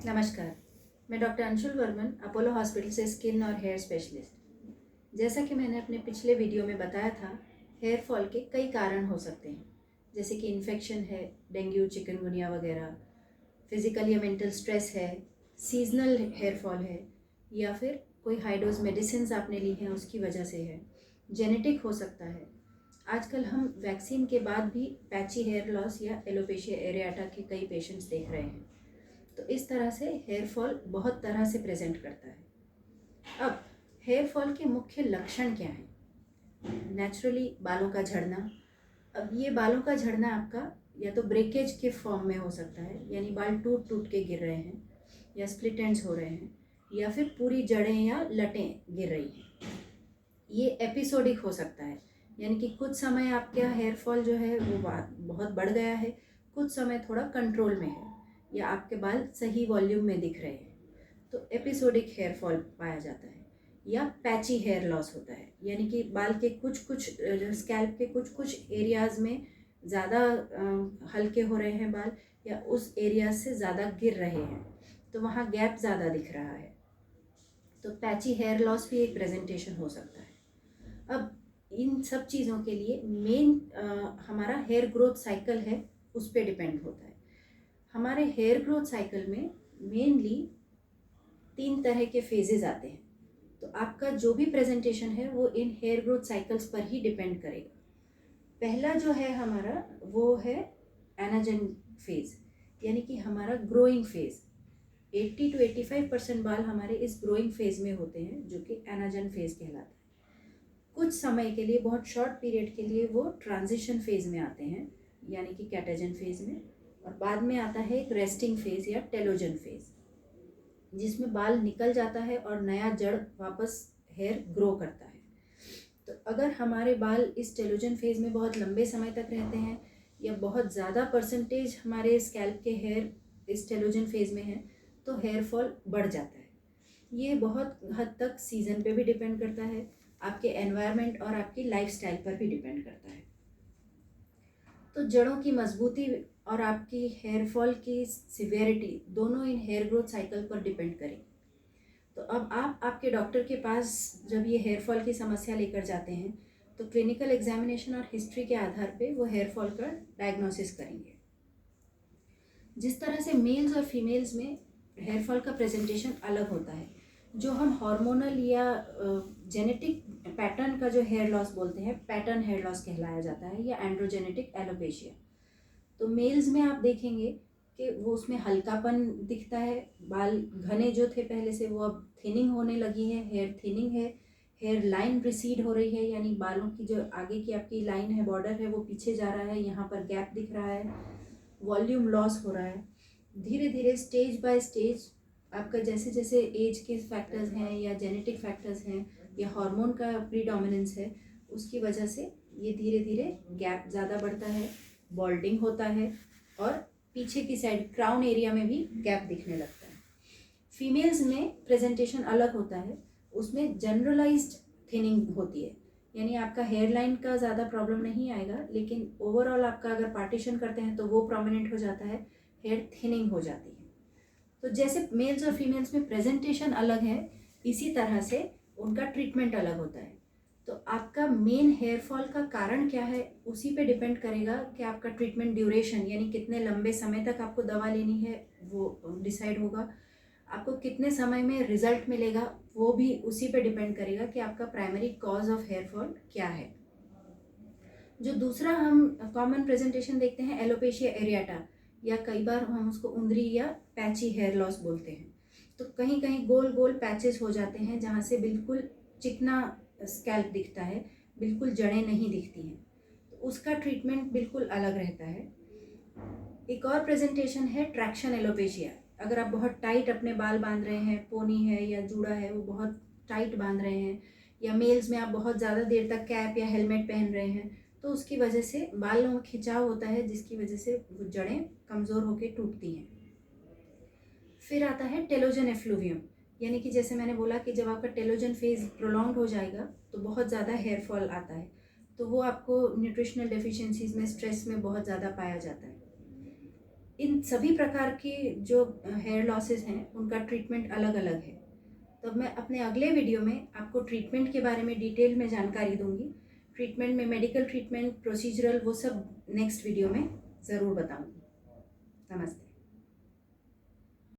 नमस्कार। मैं doctor Anshul Varman, Apollo hospital से स्किन और हेयर स्पेशलिस्ट। जैसा कि मैंने अपने पिछले वीडियो में बताया था, हेयर फॉल के कई कारण हो सकते हैं, जैसे कि इन्फेक्शन है, डेंगू, चिकनगुनिया वगैरह, फिजिकल या मेंटल स्ट्रेस है, सीजनल हेयर फॉल है, या फिर कोई हाई डोज मेडिसिन आपने ली हैं उसकी वजह से है, जेनेटिक हो सकता है। आजकल हम वैक्सीन के बाद भी पैची हेयर लॉस या एलोपेशिया एरियाटा के कई पेशेंट्स देख रहे हैं। तो इस तरह से हेयर फॉल बहुत तरह से प्रेजेंट करता है। अब हेयर फॉल के मुख्य लक्षण क्या हैं? नेचुरली बालों का झड़ना। अब ये बालों का झड़ना आपका या तो ब्रेकेज के फॉर्म में हो सकता है, यानी बाल टूट टूट के गिर रहे हैं, या स्प्लिट एंड्स हो रहे हैं, या फिर पूरी जड़ें या लटें गिर रही हैं। ये एपिसोडिक हो सकता है, यानी कि कुछ समय आपका हेयर फॉल जो है वो बहुत बढ़ गया है, कुछ समय थोड़ा कंट्रोल में है, या आपके बाल सही वॉल्यूम में दिख रहे हैं, तो एपिसोडिक हेयर फॉल पाया जाता है। या पैची हेयर लॉस होता है, यानी कि बाल के कुछ स्कैल्प के कुछ एरियाज़ में ज़्यादा हल्के हो रहे हैं बाल, या उस एरिया से ज़्यादा गिर रहे हैं, तो वहाँ गैप ज़्यादा दिख रहा है, तो पैची हेयर लॉस भी एक प्रेजेंटेशन हो सकता है। अब इन सब चीज़ों के लिए मेन हमारा हेयर ग्रोथ साइकिल है, उस पर डिपेंड होता है। हमारे हेयर ग्रोथ साइकिल में मेनली 3 तरह के फेजेस आते हैं, तो आपका जो भी प्रेजेंटेशन है वो इन हेयर ग्रोथ साइकिल्स पर ही डिपेंड करेगा। पहला जो है हमारा वो है एनाजन फेज, यानी कि हमारा ग्रोइंग फेज। 80 to 85% बाल हमारे इस ग्रोइंग फेज में होते हैं, जो कि एनाजन फेज कहलाता है। कुछ समय के लिए, बहुत शॉर्ट पीरियड के लिए वो ट्रांजिशन फेज में आते हैं, यानी कि कैटाजन फेज में, और बाद में आता है एक रेस्टिंग फेज या टेलोजन फेज, जिसमें बाल निकल जाता है और नया जड़ वापस हेयर ग्रो करता है। तो अगर हमारे बाल इस टेलोजन फेज में बहुत लंबे समय तक रहते हैं, या बहुत ज़्यादा परसेंटेज हमारे स्कैल्प के हेयर इस टेलोजन फेज में है, तो हेयर फॉल बढ़ जाता है। ये बहुत हद तक सीज़न पे भी डिपेंड करता है, आपके एनवायरनमेंट और आपकी लाइफस्टाइल पर भी डिपेंड करता है। तो जड़ों की मजबूती और आपकी हेयर फॉल की सिवियरिटी दोनों इन हेयर ग्रोथ साइकिल पर डिपेंड करें। तो अब आप आपके डॉक्टर के पास जब ये हेयर फॉल की समस्या लेकर जाते हैं, तो क्लिनिकल एग्जामिनेशन और हिस्ट्री के आधार पे वो हेयर फॉल का डायग्नोसिस करेंगे। जिस तरह से मेल्स और फीमेल्स में हेयर फॉल का प्रेजेंटेशन अलग होता है, जो हम हार्मोनल या जेनेटिक पैटर्न का जो हेयर लॉस बोलते हैं, पैटर्न हेयर लॉस कहलाया जाता है, या एंड्रोजेनेटिक एलोपेशिया। तो मेल्स में आप देखेंगे कि वो उसमें हल्कापन दिखता है, बाल घने जो थे पहले से वो अब थिनिंग होने लगी है, हेयर थिनिंग है, हेयर लाइन रिसीड हो रही है, यानी बालों की जो आगे की आपकी लाइन है, बॉर्डर है, वो पीछे जा रहा है, यहाँ पर गैप दिख रहा है, वॉल्यूम लॉस हो रहा है। धीरे धीरे स्टेज बाय स्टेज आपका जैसे जैसे एज के फैक्टर्स हैं, या जेनेटिक फैक्टर्स हैं, या हार्मोन का प्रीडोमिनेंस है, उसकी वजह से ये धीरे धीरे गैप ज़्यादा बढ़ता है, बॉल्डिंग होता है, और पीछे की साइड क्राउन एरिया में भी गैप दिखने लगता है। फीमेल्स में प्रेजेंटेशन अलग होता है, उसमें जनरलाइज्ड थिनिंग होती है, यानी आपका हेयर लाइन का ज़्यादा प्रॉब्लम नहीं आएगा, लेकिन ओवरऑल आपका अगर पार्टीशन करते हैं तो वो प्रोमिनेंट हो जाता है, हेयर थिनिंग हो जाती है। तो जैसे मेल्स और फीमेल्स में प्रेजेंटेशन अलग है, इसी तरह से उनका ट्रीटमेंट अलग होता है। तो आपका मेन हेयर फॉल का कारण क्या है, उसी पे डिपेंड करेगा कि आपका ट्रीटमेंट ड्यूरेशन, यानी कितने लंबे समय तक आपको दवा लेनी है, वो डिसाइड होगा। आपको कितने समय में रिजल्ट मिलेगा, वो भी उसी पे डिपेंड करेगा कि आपका primary cause of hair fall क्या है। जो दूसरा हम कॉमन प्रेजेंटेशन देखते हैं, एलोपेशिया एरियाटा, या कई बार हम उसको उंदरी या पैची हेयर लॉस बोलते हैं। तो कहीं कहीं गोल गोल पैचेस हो जाते हैं, जहाँ से बिल्कुल चिकना स्कैल्प दिखता है, बिल्कुल जड़ें नहीं दिखती हैं, तो उसका ट्रीटमेंट बिल्कुल अलग रहता है। एक और प्रेजेंटेशन है ट्रैक्शन एलोपेशिया। अगर आप बहुत टाइट अपने बाल बांध रहे हैं, पोनी है या जूड़ा है वो बहुत टाइट बांध रहे हैं, या मेल्स में आप बहुत ज़्यादा देर तक कैप या हेलमेट पहन रहे हैं, तो उसकी वजह से बालों में खिंचाव होता है, जिसकी वजह से वो जड़ें कमज़ोर होकर टूटती हैं। फिर आता है टेलोजन एफ्लूवियम, यानी कि जैसे मैंने बोला कि जब आपका टेलोजन फेज प्रोलॉन्ग हो जाएगा तो बहुत ज़्यादा हेयर फॉल आता है, तो वो आपको न्यूट्रिशनल डेफिशिएंसीज में, स्ट्रेस में बहुत ज़्यादा पाया जाता है। इन सभी प्रकार के जो हेयर लॉसेस हैं उनका ट्रीटमेंट अलग अलग है। तो मैं अपने अगले वीडियो में आपको ट्रीटमेंट के बारे में डिटेल में जानकारी दूंगी। ट्रीटमेंट में मेडिकल ट्रीटमेंट, प्रोसीजरल, वो सब नेक्स्ट वीडियो में ज़रूर बताऊंगी। नमस्ते।